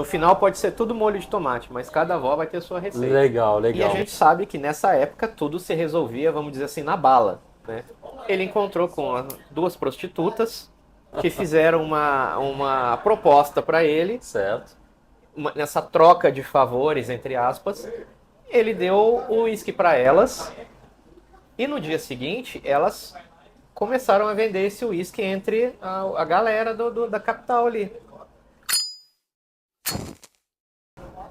No final pode ser tudo molho de tomate, mas cada avó vai ter sua receita. Legal, E a legal. gente sabe que nessa época tudo se resolvia, vamos dizer assim, na bala, né? Ele encontrou com duas prostitutas que fizeram uma proposta para ele, Certo. nessa troca de favores, entre aspas. Ele deu o uísque para elas e no dia seguinte elas começaram a vender esse uísque entre a galera da capital ali.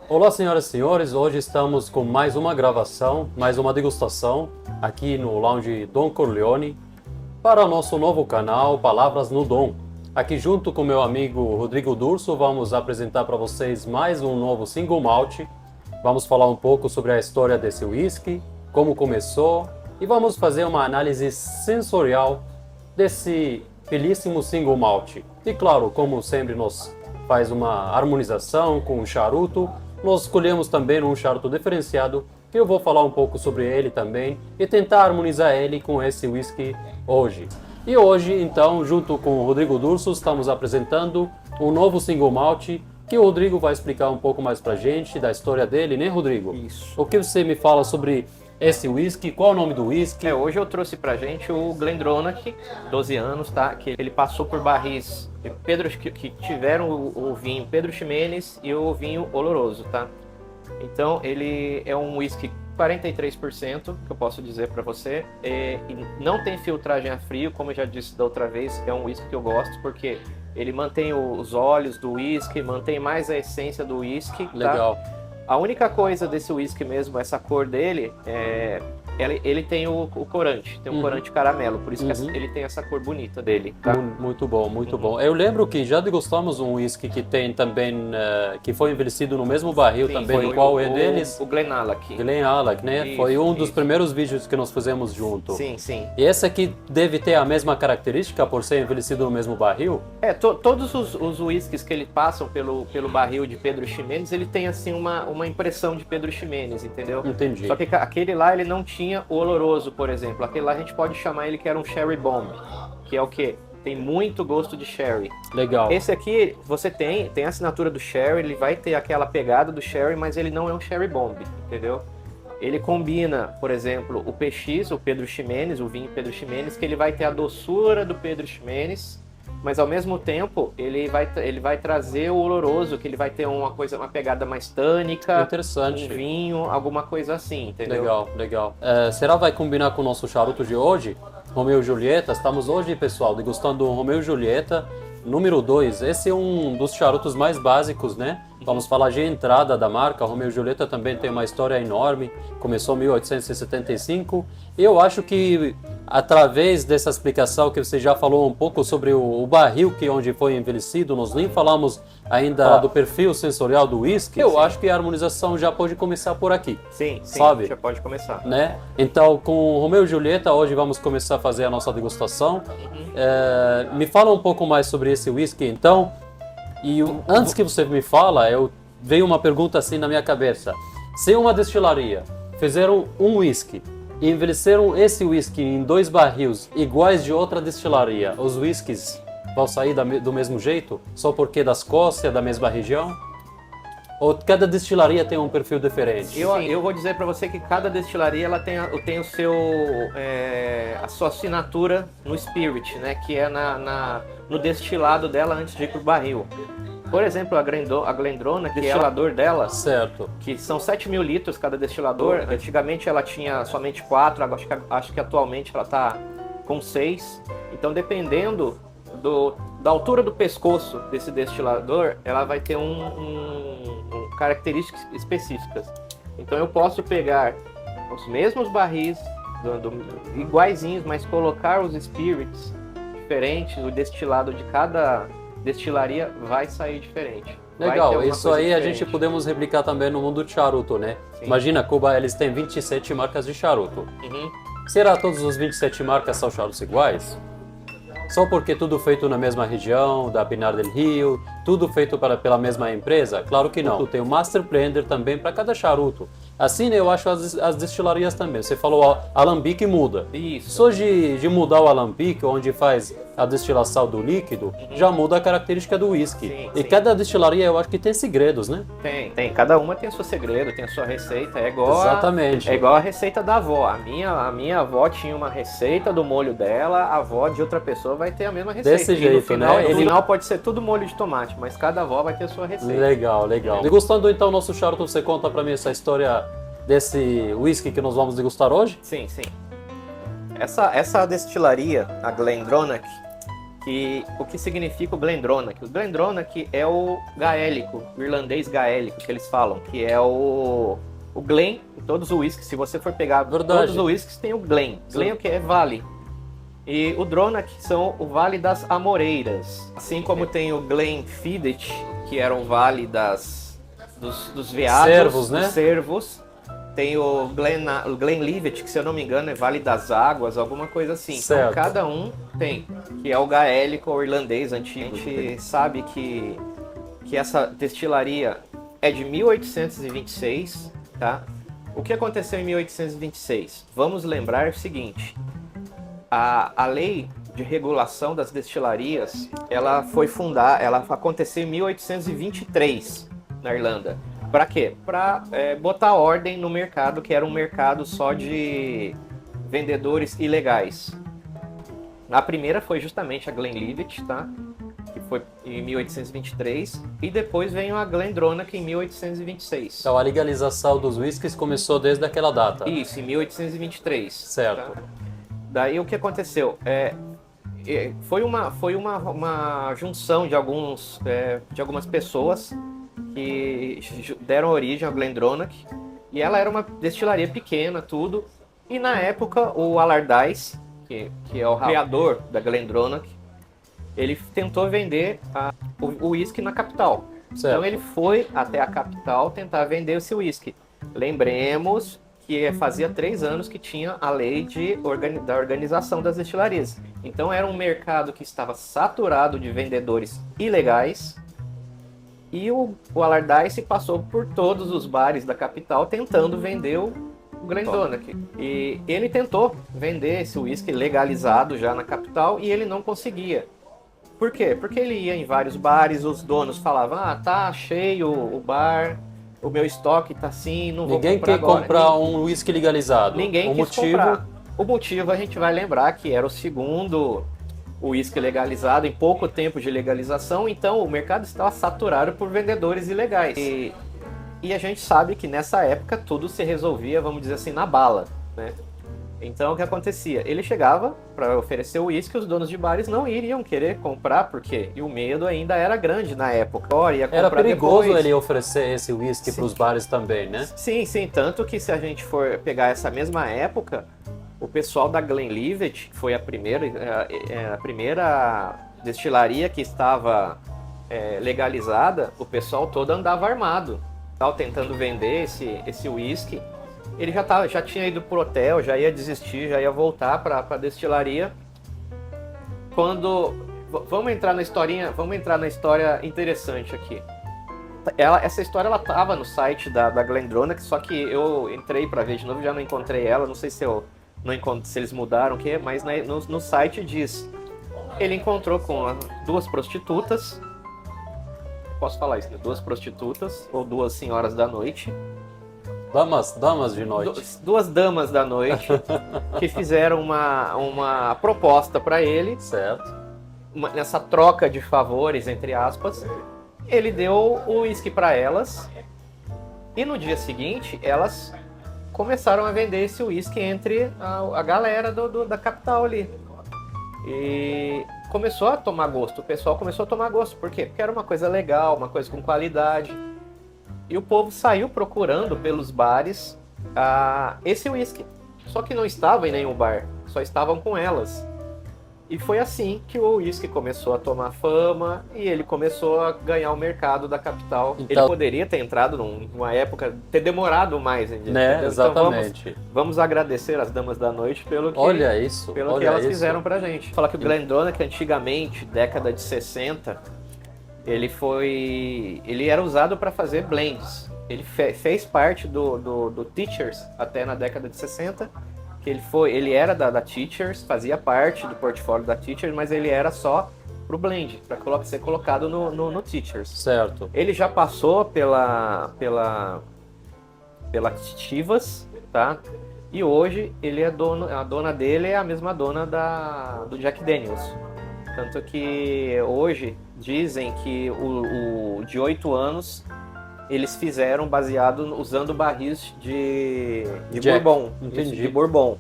Olá, senhoras e senhores. Hoje estamos com mais uma gravação, mais uma degustação aqui no Lounge Don Corleone para o nosso novo canal Palavras no Dom. Aqui junto com meu amigo Rodrigo Durso vamos apresentar para vocês mais um novo single malt. Vamos falar um pouco sobre a história desse whisky, como começou e vamos fazer uma análise sensorial desse belíssimo single malt. E claro, como sempre nós faz uma harmonização com o charuto, nós escolhemos também um charuto diferenciado que eu vou falar um pouco sobre ele também e tentar harmonizar ele com esse whisky hoje. E hoje, então, junto com o Rodrigo Durso, estamos apresentando um novo single malt que o Rodrigo vai explicar um pouco mais pra gente da história dele, né, Rodrigo? Isso. O que você me fala sobre esse whisky? Qual é o nome do whisky? Hoje eu trouxe pra gente o Glendronach, 12 anos, tá? Que ele passou por barris que tiveram o vinho Pedro Ximénez e o vinho Oloroso, tá? Então ele é um whisky 43%, que eu posso dizer pra você, e não tem filtragem a frio, como eu já disse da outra vez, é um whisky que eu gosto porque ele mantém os óleos do whisky, mantém mais a essência do whisky, tá? Legal. A única coisa desse whisky mesmo, essa cor dele, ele tem o corante, tem um corante caramelo, por isso que ele tem essa cor bonita dele, tá? Muito bom, muito bom. Eu lembro que já degustamos um whisky que tem também, que foi envelhecido no mesmo barril. Sim, também. Foi qual é deles? O Glenallach. Glenallach, né? Isso, foi um dos isso. primeiros vídeos que nós fizemos junto. Sim, sim. E esse aqui deve ter a mesma característica por ser envelhecido no mesmo barril? Todos os whiskies que ele passam pelo barril de Pedro Ximénez, ele tem assim uma impressão de Pedro Ximénez, entendeu? Entendi. Só que aquele lá, ele não tinha o oloroso, por exemplo. Aquele lá a gente pode chamar ele que era um Sherry Bomb, que é o quê? Tem muito gosto de sherry. Legal. Esse aqui, você tem a assinatura do sherry, ele vai ter aquela pegada do sherry, mas ele não é um Sherry Bomb, entendeu? Ele combina, por exemplo, o PX, o Pedro Ximénez, o vinho Pedro Ximénez, que ele vai ter a doçura do Pedro Ximénez, mas ao mesmo tempo ele vai trazer o oloroso, que ele vai ter uma pegada mais tânica, interessante, um vinho, alguma coisa assim, entendeu? Legal, legal. Será que vai combinar com o nosso charuto de hoje? Romeu e Julieta. Estamos hoje, pessoal, degustando o Romeu e Julieta número 2. Esse é um dos charutos mais básicos, né? Vamos falar de entrada da marca. Romeu e Julieta também tem uma história enorme. Começou em 1875. E eu acho que, através dessa explicação que você já falou um pouco sobre o barril onde foi envelhecido, nós nem falamos ainda do perfil sensorial do whisky. Eu acho que a harmonização já pode começar por aqui. Sim, sabe? Já pode começar. Né? Então, com o Romeu e Julieta, hoje vamos começar a fazer a nossa degustação. Me fala um pouco mais sobre esse whisky, então. E antes que você me fala, veio uma pergunta assim na minha cabeça. Se uma destilaria fizeram um whisky e envelheceram esse whisky em 2 barris iguais de outra destilaria, os whiskies vão sair do mesmo jeito? Só porque da Escócia, da mesma região? Ou cada destilaria tem um perfil diferente? Eu vou dizer para você que cada destilaria ela tem o seu a sua assinatura no spirit, né? Que é no destilado dela antes de ir pro barril. Por exemplo, a Glendronach, que é o destilador dela, certo, que são 7.000 litros cada destilador. Antigamente ela tinha somente 4, acho que atualmente ela está com 6. Então, dependendo da altura do pescoço desse destilador, ela vai ter características específicas. Então eu posso pegar os mesmos barris, iguaizinhos, mas colocar os spirits diferentes, o destilado de cada destilaria vai sair diferente. Legal, isso aí diferente. A gente podemos replicar também no mundo do charuto, né? Sim. Imagina, Cuba, eles têm 27 marcas de charuto. Será que todos os 27 marcas são charutos iguais? Só porque tudo feito na mesma região, da Pinar del Rio, tudo feito pela mesma empresa? Claro que não. Tem o Master Blender também para cada charuto. Assim, eu acho as destilarias também. Você falou alambique muda. Isso. Só de mudar o alambique, onde faz a destilação do líquido, já muda a característica do whisky. Sim, E sim. cada destilaria eu acho que tem segredos, né? Tem. Cada uma tem o seu segredo, tem a sua receita. É igual Exatamente. É igual a receita da avó. A minha avó tinha uma receita do molho dela, a avó de outra pessoa vai ter a mesma receita. Desse E jeito, no final, né? No final pode ser tudo molho de tomate, mas cada avó vai ter a sua receita. Legal. Degustando então o nosso charuto, você conta pra mim essa história desse whisky que nós vamos degustar hoje? Sim. Essa destilaria, a GlenDronach, o que significa o GlenDronach? O GlenDronach é o gaélico, o irlandês gaélico que eles falam, que é o Glen, em todos os whiskies. Se você for pegar Verdade. todos os whiskies, tem o Glen. Glen é o que? É vale. E o Dronach são o Vale das Amoreiras. Assim como tem o Glenfiddich, que era o Vale dos veados, Cervos, né? dos cervos. Tem o Glenlivet, que se eu não me engano é Vale das Águas, alguma coisa assim. Certo. Então cada um tem, que é o gaélico ou irlandês antigo. A gente sabe que essa destilaria é de 1826, tá? O que aconteceu em 1826? Vamos lembrar o seguinte, a lei de regulação das destilarias, ela aconteceu em 1823 na Irlanda. Para quê? Para botar ordem no mercado, que era um mercado só de vendedores ilegais. A primeira foi justamente a Glenlivet, tá? Que foi em 1823, e depois veio a GlenDronach em 1826. Então a legalização dos whiskies começou desde aquela data. Isso, em 1823. Certo. Tá? Daí o que aconteceu? Foi uma junção de algumas pessoas que deram origem à GlenDronach, e ela era uma destilaria pequena, tudo. E na época o Allardyce, que é o criador da GlenDronach, ele tentou vender o whisky na capital. Certo. Então ele foi até a capital tentar vender esse whisky. Lembremos que fazia 3 anos que tinha a lei da organização das destilarias. Então era um mercado que estava saturado de vendedores ilegais, e o Allardyce passou por todos os bares da capital tentando vender o GlenDronach. E ele tentou vender esse whisky legalizado já na capital e ele não conseguia. Por quê? Porque ele ia em vários bares, os donos falavam, tá cheio o bar, o meu estoque tá assim, não vou Ninguém comprar quer agora. comprar um whisky legalizado. Ninguém quis comprar. O motivo a gente vai lembrar que era o segundo whisky legalizado, em pouco tempo de legalização, então o mercado estava saturado por vendedores ilegais. E a gente sabe que nessa época tudo se resolvia, vamos dizer assim, na bala, né? Então o que acontecia? Ele chegava para oferecer o uísque, os donos de bares não iriam querer comprar, porque o medo ainda era grande na época. Era perigoso depois. ele oferecer esse uísque para os bares também, né? Sim, tanto que se a gente for pegar essa mesma época, o pessoal da Glenlivet, que foi a primeira destilaria que estava legalizada, o pessoal todo andava armado, estava tentando vender esse uísque. Ele já tinha ido pro hotel, já ia desistir, já ia voltar para a destilaria. Vamos entrar na história interessante aqui. Essa história ela estava no site da GlenDronach, só que eu entrei para ver de novo, já não encontrei ela, não sei se eles mudaram o que, mas no site diz: ele encontrou com 2 prostitutas, posso falar isso, né? 2 prostitutas ou 2 senhoras da noite. Damas de noite. 2 damas da noite que fizeram uma proposta para ele. Certo. Nessa troca de favores, entre aspas, ele deu o uísque para elas, e no dia seguinte elas começaram a vender esse uísque entre a galera da capital ali. E começou a tomar gosto, o pessoal começou a tomar gosto. Por quê? Porque era uma coisa legal, uma coisa com qualidade. E o povo saiu procurando pelos bares esse uísque. Só que não estava em nenhum bar, só estavam com elas. E foi assim que o uísque começou a tomar fama e ele começou a ganhar o mercado da capital. Então, ele poderia ter entrado numa época, ter demorado mais, né? Né? Exatamente. Então vamos agradecer as damas da noite pelo que elas fizeram pra gente. Falar que o GlenDronach antigamente, década de 60, ele era usado para fazer blends. Ele fez parte do Teachers até na década de 60, que ele era da Teachers, fazia parte do portfólio da Teachers, mas ele era só pro blend, para ser colocado no Teachers. Certo. Ele já passou pela Chivas, tá? E hoje ele é a dona dele é a mesma dona do Jack Daniels. Tanto que hoje dizem que o de 8 anos eles fizeram baseado usando barris de Jack. Bourbon. Entendi. De Bourbon.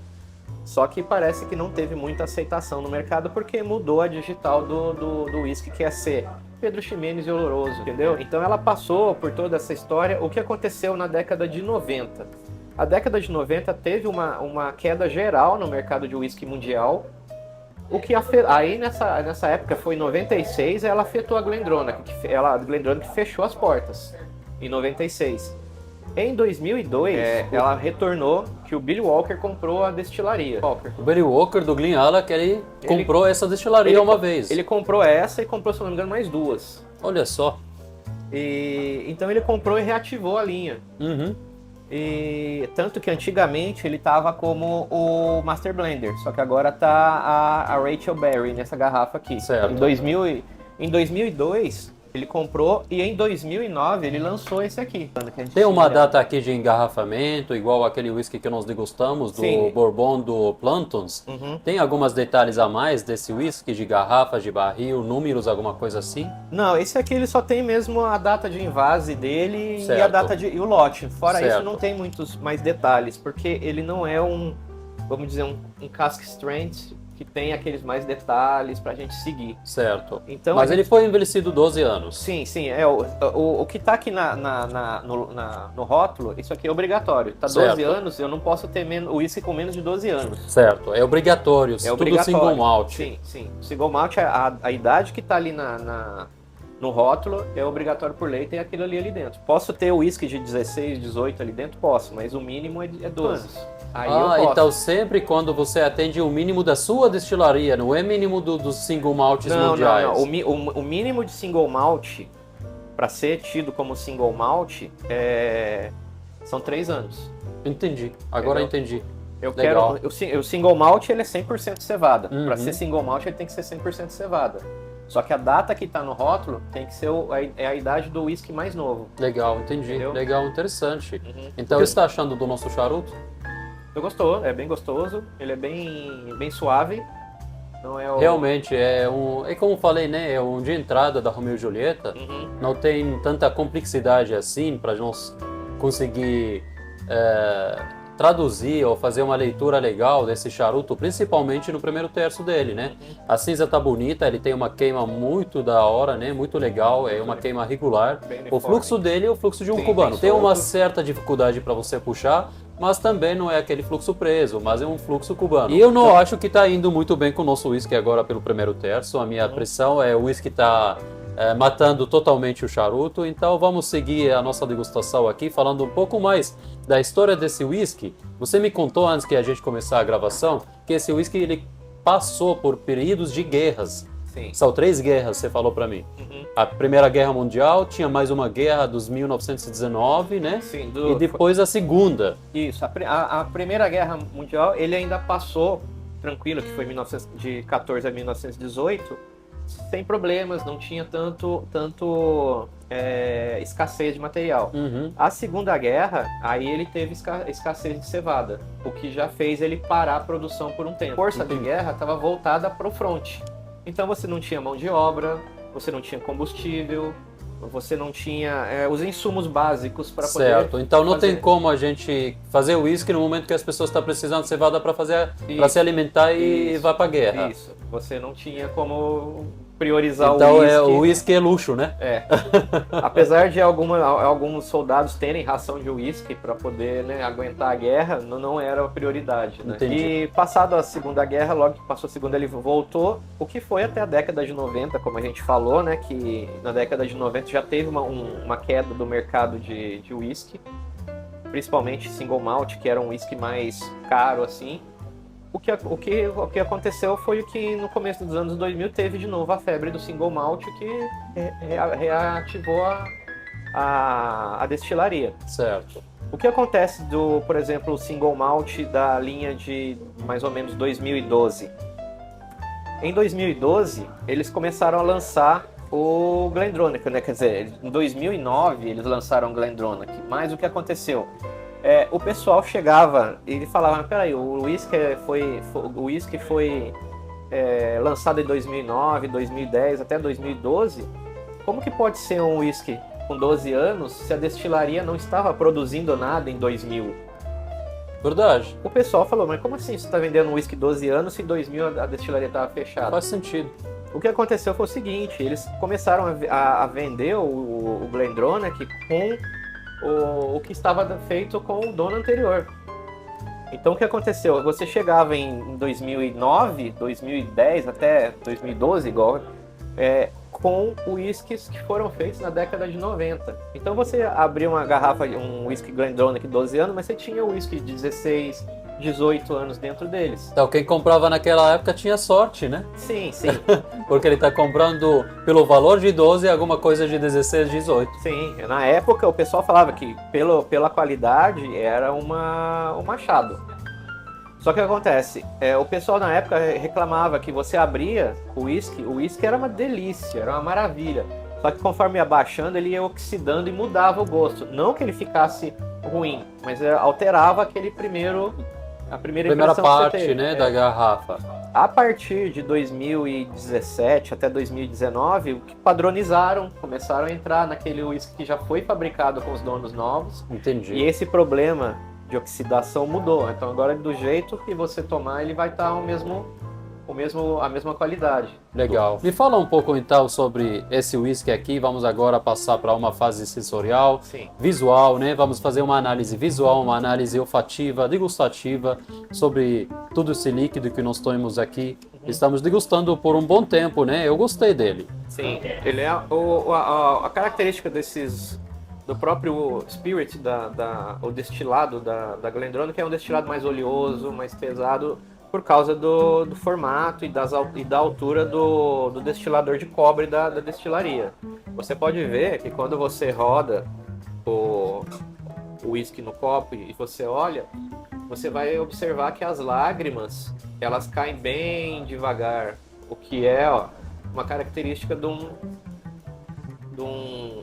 Só que parece que não teve muita aceitação no mercado porque mudou a digital do whisky, que ia ser Pedro Ximénez e Oloroso, entendeu? Então ela passou por toda essa história. O que aconteceu na década de 90? A década de 90 teve uma queda geral no mercado de whisky mundial. O que aí nessa época, foi em 96, ela afetou a GlenDronach, a GlenDronach fechou as portas em 96. Em 2002, ela retornou, que o Billy Walker comprou a destilaria. O Billy Walker do Glynalach, ele comprou essa destilaria uma vez. Ele comprou essa e comprou, se não me engano, mais duas. Olha só. Então ele comprou e reativou a linha. Uhum. E tanto que antigamente ele estava como o Master Blender, só que agora tá a Rachel Berry nessa garrafa aqui. Certo. Em 2002 ele comprou e em 2009 ele lançou esse aqui. Tem uma data aqui de engarrafamento, igual aquele whisky que nós degustamos, do Sim. Bourbon do Plantons. Uhum. Tem alguns detalhes a mais desse whisky, de garrafas, de barril, números, alguma coisa assim? Não, esse aqui ele só tem mesmo a data de invase dele Certo. e a data e o lote. Fora Certo. isso não tem muitos mais detalhes, porque ele não é vamos dizer, um cask strength que tem aqueles mais detalhes pra gente seguir. Certo. Então, Mas ele foi envelhecido 12 anos. Sim, o que tá aqui no rótulo, isso aqui é obrigatório. Tá 12 Certo. anos, eu não posso ter uísque com menos de 12 anos. Certo. É obrigatório. É Tudo obrigatório. single malt. Sim. O single malt, a idade que tá ali no rótulo é obrigatório por lei ter aquilo ali dentro. Posso ter uísque de 16, 18 ali dentro? Posso, mas o mínimo é 12. Aí eu posso. Então sempre quando você atende o mínimo da sua destilaria, não é mínimo dos single malts mundiais. Não. O mínimo de single malt, para ser tido como single malt, são 3 anos. Entendi. Agora entendi. Legal. O single malt ele é 100% cevada. Uhum. Para ser single malt ele tem que ser 100% cevada. Só que a data que está no rótulo tem que ser a idade do whisky mais novo. Legal, entendi. Entendeu? Legal, interessante. Uhum. Então, o que você está achando do nosso charuto? Eu gostou, é bem gostoso, ele é bem suave. Não é Realmente, é como eu falei, né? É um de entrada da Romeo e Julieta. Uhum. Não tem tanta complexidade assim para nós conseguir traduzir ou fazer uma leitura legal desse charuto, principalmente no primeiro terço dele, né? A cinza tá bonita, ele tem uma queima muito da hora, né? Muito legal, é uma queima regular. Bem O fluxo dele é o fluxo de um cubano. bem Tem uma solto. certa dificuldade para você puxar, mas também não é aquele fluxo preso, mas é um fluxo cubano. E eu não acho que tá indo muito bem com o nosso whisky agora pelo primeiro terço. A minha impressão é o whisky tá matando totalmente o charuto. Então vamos seguir a nossa degustação aqui, falando um pouco mais da história desse whisky. Você me contou antes que a gente começar a gravação que esse whisky ele passou por períodos de guerras. Sim. São 3 guerras, você falou para mim. Uhum. A Primeira Guerra Mundial, tinha mais uma guerra dos 1919, né? Sim, E depois a Segunda. Isso, a Primeira Guerra Mundial ele ainda passou tranquilo, que foi de 14 a 1918, sem problemas, não tinha tanto escassez de material. Uhum. A Segunda Guerra, aí ele teve escassez de cevada, o que já fez ele parar a produção por um tempo. A força de guerra estava voltada para o fronte. Então você não tinha mão de obra, você não tinha combustível, você não tinha os insumos básicos para poder Certo, então não fazer. tem como a gente fazer o uísque no momento que as pessoas estão precisando de cevada para se alimentar e Isso. vai para a guerra. Isso, você não tinha como priorizar Então o uísque. o uísque é luxo, né? Apesar de alguns soldados terem ração de uísque para poder, né, aguentar a guerra, não era a prioridade. Né? Entendi. E passado a Segunda Guerra, logo que passou a Segunda, ele voltou, o que foi até a década de 90, como a gente falou, né, que na década de 90 já teve uma queda do mercado de uísque, principalmente single malt, que era um uísque mais caro assim. O que aconteceu foi que no começo dos anos 2000 teve de novo a febre do single malt, que reativou a destilaria. Certo. O que acontece por exemplo, o single malt da linha de mais ou menos 2012? Em 2012, eles começaram a lançar o GlenDronach, né? Quer dizer, em 2009 eles lançaram o GlenDronach. Mas o que aconteceu? O pessoal chegava e falava, peraí, o whisky foi lançado em 2009, 2010 até 2012. Como que pode ser um whisky com 12 anos se a destilaria não estava produzindo nada em 2000? Verdade. O pessoal falou, mas como assim você está vendendo um whisky 12 anos se em 2000 a destilaria estava fechada? Faz sentido. O que aconteceu foi o seguinte, eles começaram a vender o GlenDronach com o que estava feito com o dono anterior. Então o que aconteceu? Você chegava em 2009, 2010 até 2012, igual, com whiskies que foram feitos na década de 90. Então você abria uma garrafa, um whisky GlenDronach de 12 anos, mas você tinha o whisky de 16, 18 anos dentro deles. Então quem comprava naquela época tinha sorte, né? Sim, sim. Porque ele está comprando pelo valor de 12 alguma coisa de 16, 18. Sim, na época o pessoal falava que pela qualidade era um machado. Só que o que acontece? O pessoal na época reclamava que você abria o whisky era uma delícia, era uma maravilha. Só que conforme ia baixando, ele ia oxidando e mudava o gosto. Não que ele ficasse ruim, mas alterava a primeira impressão parte, que você teve, né, da garrafa. A partir de 2017 até 2019, o que padronizaram, começaram a entrar naquele whisky que já foi fabricado com os donos novos. Entendi. E esse problema de oxidação mudou. Então agora do jeito que você tomar, ele vai estar a mesma qualidade. Legal. Me fala um pouco então sobre esse whisky aqui. Vamos agora passar para uma fase sensorial, Sim. visual, né? Vamos fazer uma análise visual, uma análise olfativa, degustativa sobre tudo esse líquido que nós temos aqui. Estamos degustando por um bom tempo, né? Eu gostei dele. Sim. Ele é a característica do próprio spirit, o destilado da GlenDronach, que é um destilado mais oleoso, mais pesado, por causa do formato e da altura do destilador de cobre da destilaria. Você pode ver que quando você roda o whisky no copo e você olha, você vai observar que as lágrimas, elas caem bem devagar, o que é uma característica de um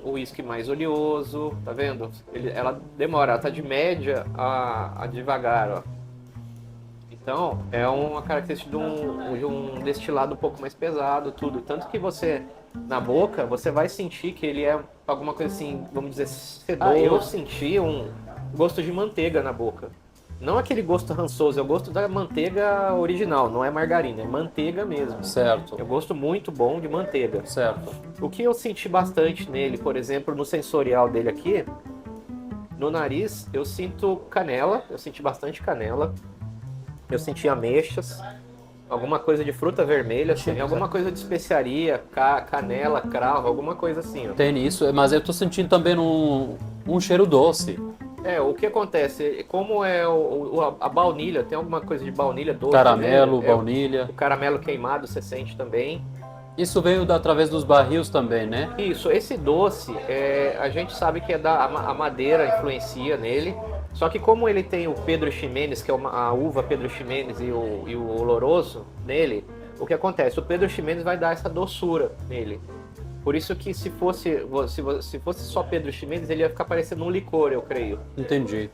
whisky mais oleoso, tá vendo? Ela demora, ela tá de média a devagar, ó. Então, é uma característica de um destilado um pouco mais pesado, tudo. Tanto que você, na boca, você vai sentir que ele é alguma coisa assim, vamos dizer, sedoso. Eu senti um gosto de manteiga na boca. Não aquele gosto rançoso, é o gosto da manteiga original, não é margarina, é manteiga mesmo. Certo. É um gosto muito bom de manteiga. Certo. O que eu senti bastante nele, por exemplo, no sensorial dele aqui, no nariz, eu sinto canela, eu senti bastante canela. Eu senti ameixas, alguma coisa de fruta vermelha, assim, alguma coisa de especiaria, canela, cravo, alguma coisa assim. Ó. Tem isso, mas eu tô sentindo também um cheiro doce. O que acontece, como é a baunilha, tem alguma coisa de baunilha doce. Caramelo, baunilha. O caramelo queimado você sente também. Isso veio através dos barris também, né? Isso, esse doce, a gente sabe que a madeira influencia nele. Só que como ele tem o Pedro Ximénez, que é a uva Pedro Ximénez e o oloroso nele, o que acontece? O Pedro Ximénez vai dar essa doçura nele. Por isso que se fosse só Pedro Ximénez, ele ia ficar parecendo um licor, eu creio. Entendi.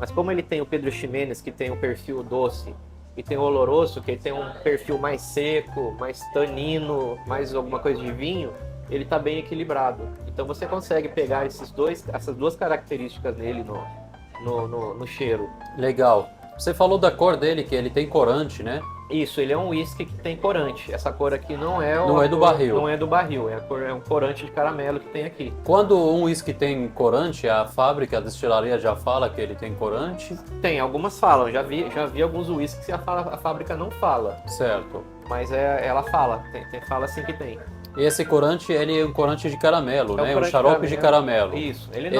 Mas como ele tem o Pedro Ximénez, que tem um perfil doce, e tem o oloroso, que tem um perfil mais seco, mais tanino, mais alguma coisa de vinho, ele está bem equilibrado. Então você consegue pegar essas duas características nele no cheiro. Legal. Você falou da cor dele, que ele tem corante, né? Isso, ele é um whisky que tem corante. Essa cor aqui não é do barril. Não é do barril, é um corante de caramelo que tem aqui. Quando um whisky tem corante, a fábrica, a destilaria já fala que ele tem corante? Tem, algumas falam. Já vi alguns whiskies que a fábrica não fala. Certo. Mas ela fala, fala sim que tem. E esse corante, ele é um corante de caramelo, né? Um xarope de caramelo. Isso. Ele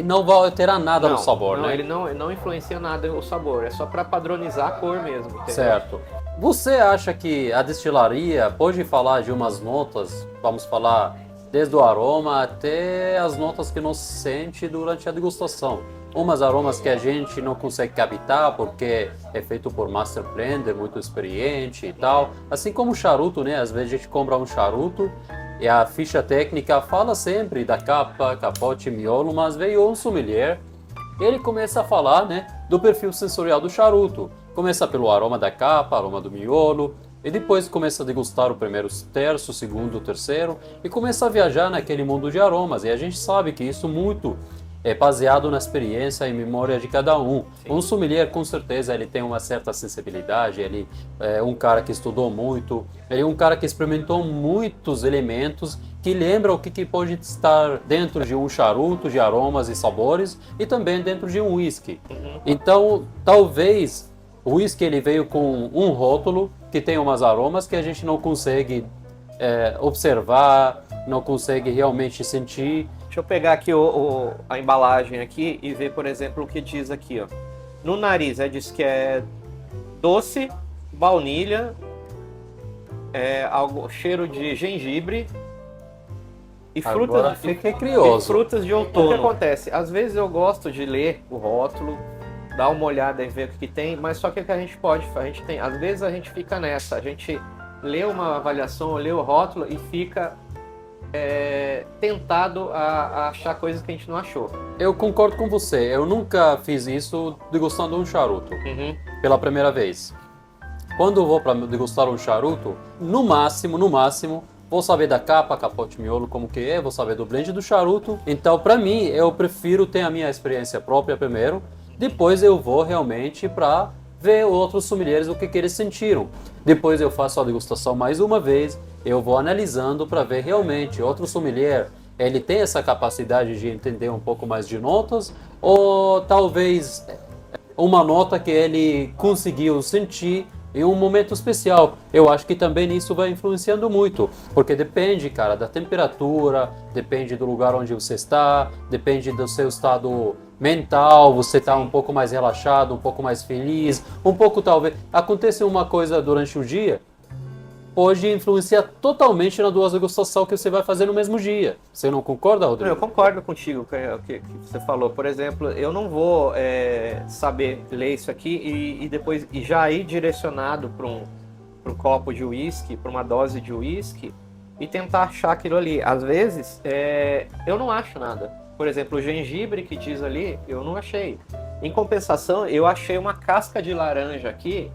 não vai alterar nada no sabor, né? Ele não influencia nada o sabor. É só para padronizar a cor mesmo. Entendeu? Certo. Você acha que a destilaria pode falar de umas notas, vamos falar, desde o aroma até as notas que nós sente durante a degustação. Umas aromas que a gente não consegue captar porque é feito por master blender muito experiente e tal. Assim como o charuto, né? Às vezes a gente compra um charuto e a ficha técnica fala sempre da capa, capote, miolo, mas veio um sommelier, ele começa a falar, né, do perfil sensorial do charuto. Começa pelo aroma da capa, aroma do miolo, e depois começa a degustar o primeiro terço, o segundo, o terceiro, e começa a viajar naquele mundo de aromas. E a gente sabe que isso muito é baseado na experiência e memória de cada um. Sim. Um sommelier, com certeza, ele tem uma certa sensibilidade, ele é um cara que estudou muito, ele é um cara que experimentou muitos elementos que lembram o que pode estar dentro de um charuto, de aromas e sabores, e também dentro de um whisky. Então, talvez o whisky ele veio com um rótulo que tem umas aromas que a gente não consegue observar, não consegue realmente sentir. Deixa eu pegar aqui a embalagem aqui e ver, por exemplo, o que diz aqui, ó. No nariz, diz que é doce, baunilha, cheiro de gengibre e Agora frutas, fiquei curioso. e frutas de outono. O que acontece? Às vezes eu gosto de ler o rótulo, dar uma olhada e ver o que tem, mas só que o que a gente pode, às vezes a gente fica nessa, a gente lê uma avaliação, lê o rótulo e fica tentado a achar coisas que a gente não achou. Eu concordo com você, eu nunca fiz isso degustando um charuto pela primeira vez. Quando eu vou para degustar um charuto, no máximo, vou saber da capa, capote, miolo, como que é, vou saber do blend do charuto. Então, para mim, eu prefiro ter a minha experiência própria primeiro, depois eu vou realmente para ver outros sommeliers o que eles sentiram. Depois eu faço a degustação mais uma vez, eu vou analisando para ver realmente outro sommelier, ele tem essa capacidade de entender um pouco mais de notas, ou talvez uma nota que ele conseguiu sentir em um momento especial. Eu acho que também isso vai influenciando muito, porque depende, cara, da temperatura, depende do lugar onde você está, depende do seu estado mental, você está um pouco mais relaxado, um pouco mais feliz, um pouco talvez... Acontece uma coisa durante o dia, pode influenciar totalmente na duas degustação que você vai fazer no mesmo dia. Você não concorda, Rodrigo? Eu concordo contigo com o que você falou. Por exemplo, eu não vou saber ler isso aqui e depois já ir direcionado para um copo de uísque, para uma dose de uísque e tentar achar aquilo ali. Às vezes, eu não acho nada. Por exemplo, o gengibre que diz ali, eu não achei. Em compensação, eu achei uma casca de laranja aqui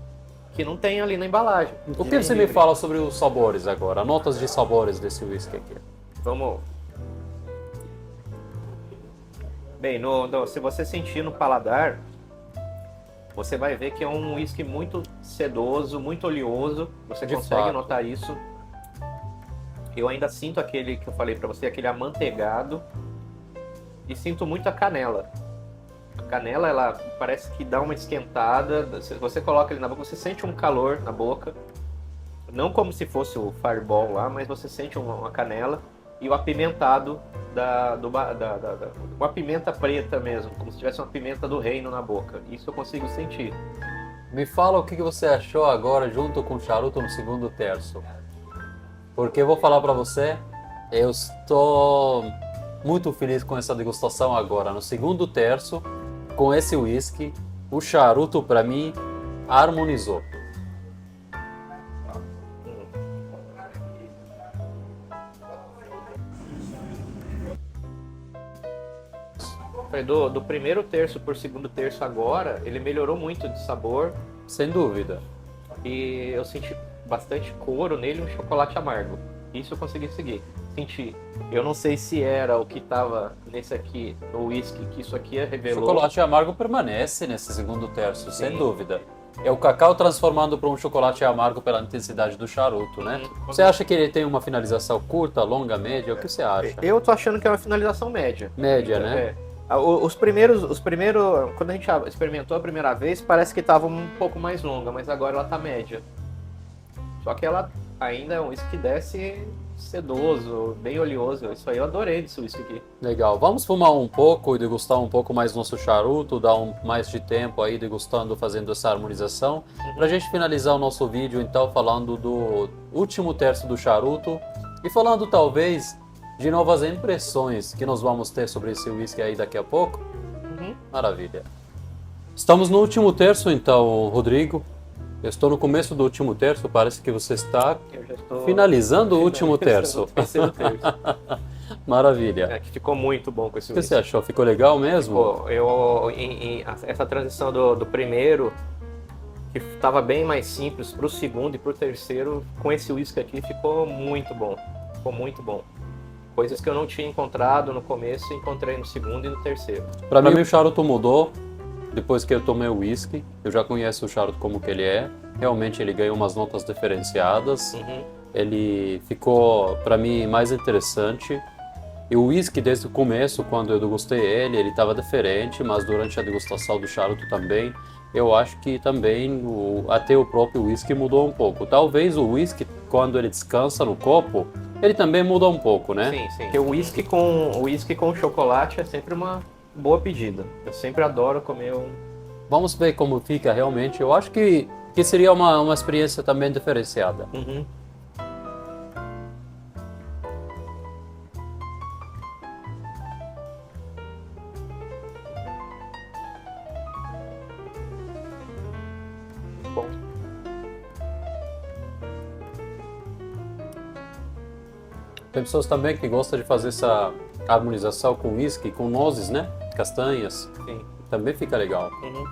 que não tem ali na embalagem. O que você me fala sobre os sabores agora? Notas de sabores desse whisky aqui. Vamos. Bem, se você sentir no paladar, você vai ver que é um whisky muito sedoso, muito oleoso. Você consegue notar isso. Eu ainda sinto aquele que eu falei pra você, aquele amanteigado. E sinto muito a canela. A canela, ela parece que dá uma esquentada. Se você coloca ele na boca, você sente um calor na boca. Não como se fosse o Fireball lá, mas você sente uma canela. E o apimentado uma pimenta preta mesmo, como se tivesse uma pimenta do reino na boca. Isso eu consigo sentir. Me fala o que você achou agora junto com o charuto no segundo terço. Porque eu vou falar para você, eu estou muito feliz com essa degustação agora. No segundo terço, com esse whisky, o charuto para mim harmonizou. Do primeiro terço por segundo terço agora, ele melhorou muito de sabor. Sem dúvida. E eu senti bastante couro nele e um chocolate amargo. Isso eu consegui sentir. Eu não sei se era o que estava nesse aqui, no whisky, que isso aqui revelou. O chocolate amargo permanece nesse segundo terço, sem dúvida. É o cacau transformando para um chocolate amargo pela intensidade do charuto, né? Você acha que ele tem uma finalização curta, longa, média? O que você acha? Eu tô achando que é uma finalização média. Média, né? Os primeiros, quando a gente experimentou a primeira vez, parece que estava um pouco mais longa, mas agora ela tá média. Só que ela ainda é um whisky que desce sedoso, bem oleoso. Isso aí eu adorei desse whisky aqui. Legal. Vamos fumar um pouco e degustar um pouco mais nosso charuto, dar mais de tempo aí degustando, fazendo essa harmonização. Pra gente finalizar o nosso vídeo, então, falando do último terço do charuto e falando talvez de novas impressões que nós vamos ter sobre esse whisky aí daqui a pouco. Uhum. Maravilha. Estamos no último terço então, Rodrigo. Eu estou no começo do último terço, parece que você está Eu já estou finalizando o último terço. o terceiro terço. Maravilha. É, que ficou muito bom com esse O que whisky. você achou? Ficou legal mesmo? Pô, essa transição do primeiro, que estava bem mais simples, para o segundo e para o terceiro, com esse whisky aqui ficou muito bom. Ficou muito bom. Coisas que eu não tinha encontrado no começo, encontrei no segundo e no terceiro. Para mim o charuto mudou depois que eu tomei o whisky. Eu já conheço o charuto como que ele é. Realmente ele ganhou umas notas diferenciadas. Uhum. Ele ficou, para mim, mais interessante. E o whisky, desde o começo, quando eu degustei ele estava diferente, mas durante a degustação do charuto também, eu acho que também até o próprio whisky mudou um pouco. Talvez o whisky, quando ele descansa no copo, ele também muda um pouco, né? Sim, sim. Porque o whisky com chocolate é sempre uma boa pedida. Eu sempre adoro comer um... Vamos ver como fica realmente. Eu acho que seria uma experiência também diferenciada. Uhum. Bom. Tem pessoas também que gostam de fazer essa harmonização com whisky, com nozes, né? Castanhas. Sim. Também fica legal. Uhum.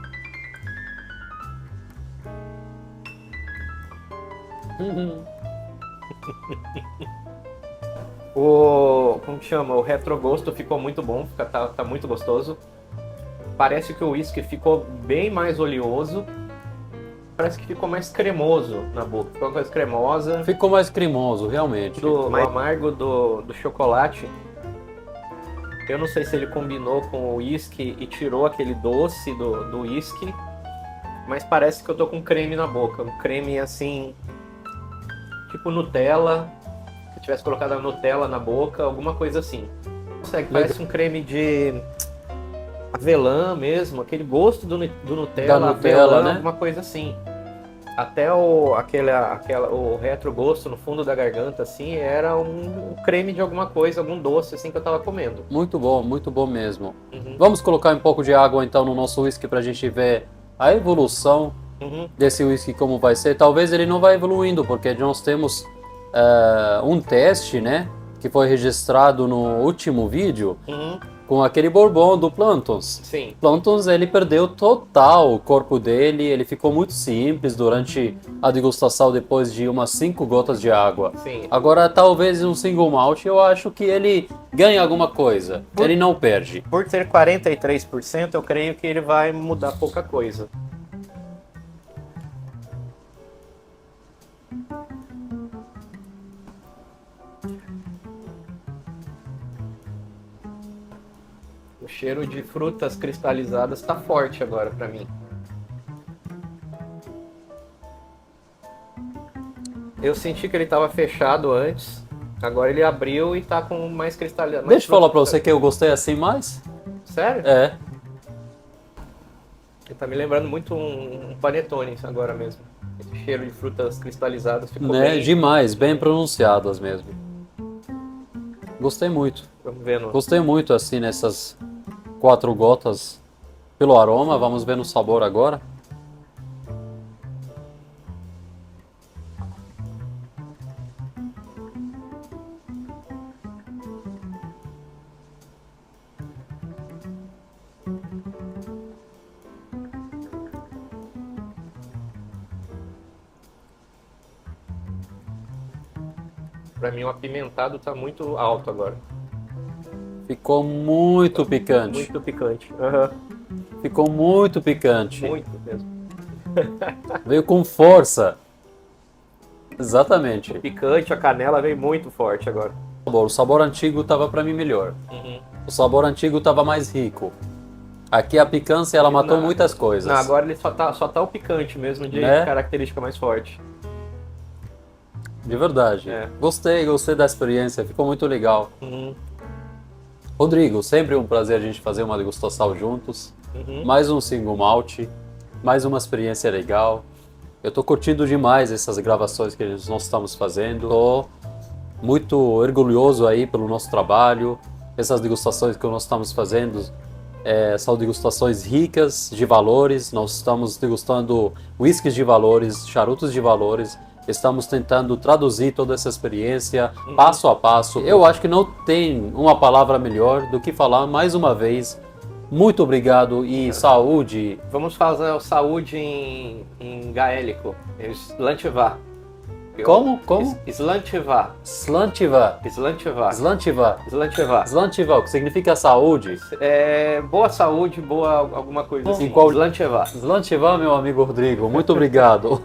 Como que chama? O retrogosto ficou muito bom, tá muito gostoso. Parece que o whisky ficou bem mais oleoso. Parece que ficou mais cremoso na boca. Ficou uma coisa cremosa. Ficou mais cremoso, realmente. O amargo do chocolate. Eu não sei se ele combinou com o whisky e tirou aquele doce do whisky. Mas parece que eu tô com creme na boca. Um creme assim... tipo Nutella. Se eu tivesse colocado a Nutella na boca, alguma coisa assim. Parece um creme de avelã mesmo. Aquele gosto do Nutella, Da Nutella, avelã, né? alguma coisa assim. Até o retrogosto no fundo da garganta, assim, era um creme de alguma coisa, algum doce, assim, que eu tava comendo. Muito bom mesmo. Uhum. Vamos colocar um pouco de água então no nosso whisky para a gente ver a evolução Uhum. desse whisky como vai ser. Talvez ele não vai evoluindo, porque nós temos um teste, né? Que foi registrado no último vídeo Uhum. com aquele bourbon do Plantons. Sim. Plantons, ele perdeu total o corpo dele, ele ficou muito simples durante a degustação depois de umas 5 gotas de água. Sim. Agora, talvez um single malt, eu acho que ele ganha alguma coisa, ele não perde. Por ter 43%, eu creio que ele vai mudar pouca coisa. O cheiro de frutas cristalizadas tá forte agora pra mim. Eu senti que ele tava fechado antes, agora ele abriu e tá com mais cristalizado. Deixa eu falar pra você que eu gostei assim mais. Sério? É, Ele tá me lembrando muito um panetone agora mesmo. Esse cheiro de frutas cristalizadas ficou né? bem... Demais, bem pronunciadas mesmo. Gostei muito. Vamos ver no... Gostei muito assim nessas 4 gotas pelo aroma. Vamos ver no sabor agora. Pra mim o apimentado tá muito alto agora. Ficou muito picante. Muito picante. Aham. Ficou muito picante. Muito mesmo. Veio com força. Exatamente. Picante, a canela veio muito forte agora. O sabor antigo tava pra mim melhor. Uhum. O sabor antigo tava mais rico. Aqui a picância ela matou Não, muitas coisas. Não, agora ele só tá o picante mesmo, de Né? característica mais forte. De verdade. É. Gostei da experiência. Ficou muito legal. Uhum. Rodrigo, sempre um prazer a gente fazer uma degustação juntos. Uhum. Mais um single malt. Mais uma experiência legal. Eu tô curtindo demais essas gravações que nós estamos fazendo. Tô muito orgulhoso aí pelo nosso trabalho. Essas degustações que nós estamos fazendo são degustações ricas de valores. Nós estamos degustando whiskies de valores, charutos de valores. Estamos tentando traduzir toda essa experiência passo a passo. Eu acho que não tem uma palavra melhor do que falar mais uma vez. Muito obrigado e saúde. Vamos fazer o saúde em gaélico. Slantiva. Como? Slantiva. Slantiva. Slantiva. Slantiva. Slantiva. Slantiva, o que significa saúde? Boa saúde, boa alguma coisa assim. Em qual... Slantiva. Slantiva, meu amigo Rodrigo. Muito obrigado.